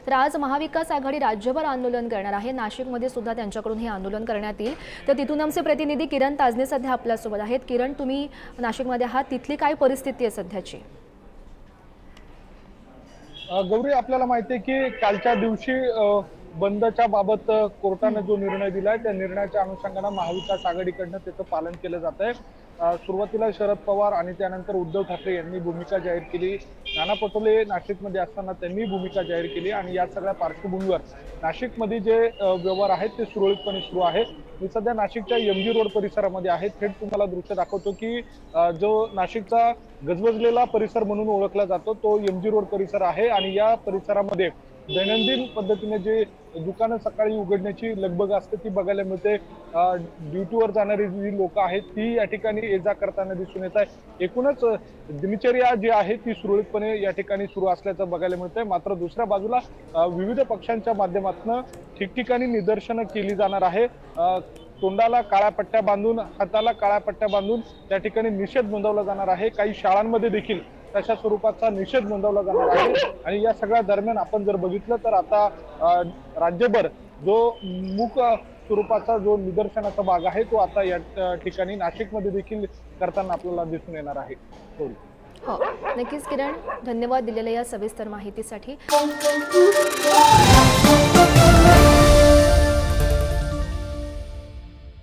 तर आज महाविकास आघाडी राज्यभर आंदोलन करणार आहे। नाशिकमध्ये सुद्धा त्यांच्याकडून हे आंदोलन करण्यात येईल। तर तिथून आमचे प्रतिनिधी किरण ताजने सध्या आपल्यासोबत आहेत। किरण, तुम्ही नाशिकमध्ये आहात, तिथली काय परिस्थिती आहे सध्याची? गौरी, आपल्याला माहिती आहे की कालच्या दिवशी बंदच्या बाबत कोर्टाने जो निर्णय दिलाय त्या निर्णयाच्या अनुषंगाने महाविकास आघाडीकडनं त्याचं पालन केलं जात आहे। सुरुवातीला शरद पवार आणि त्यानंतर उद्धव ठाकरे यांनी भूमिका जाहीर केली। नाना पटोले नाशिकमध्ये असताना त्यांनी भूमिका जाहीर केली आणि या सगळ्या पार्श्वभूमीवर नाशिकमध्ये जे व्यवहार आहेत ते सुरळीतपणे सुरू आहे। मी सध्या नाशिकच्या एमजी रोड परिसरामध्ये आहे। थेट तुम्हाला दृश्य दाखवतो की जो नाशिकचा गजबजलेला परिसर म्हणून ओळखला जातो तो एमजी रोड परिसर आहे आणि या परिसरामध्ये दैनंदिन पद्धतीने जे दुकानं सकाळी उघडण्याची लगबग असते ती बघायला मिळते। ड्युटीवर जाणारी जी लोक आहेत ती या ठिकाणी ये जा करताना दिसून येत आहे। एकूणच दिनचर्या जी आहे ती सुरळीतपणे या ठिकाणी सुरू असल्याचं बघायला मिळतंय। मात्र दुसऱ्या बाजूला विविध पक्षांच्या माध्यमातून ठिकठिकाणी निदर्शनं केली जाणार आहे। तोंडाला काळ्या पट्ट्या बांधून, हाताला काळ्या पट्ट्या बांधून त्या ठिकाणी निषेध नोंदवला जाणार आहे। काही शाळांमध्ये देखील तशा स्वरूपाचा निषेध नोंदवला जाणार आहे। आणि या सगळ्या दरम्यान आपण जर बघितलं तर आता राज्यभर जो मूक स्वरूपाचा जो निदर्शनाचा भाग आहे तो आता या ठिकाणी नाशिकमध्ये देखील करताना आपल्याला दिसून येणार आहे। हो, नक्कीच किरण, धन्यवाद दिलेल्या या सविस्तर माहितीसाठी।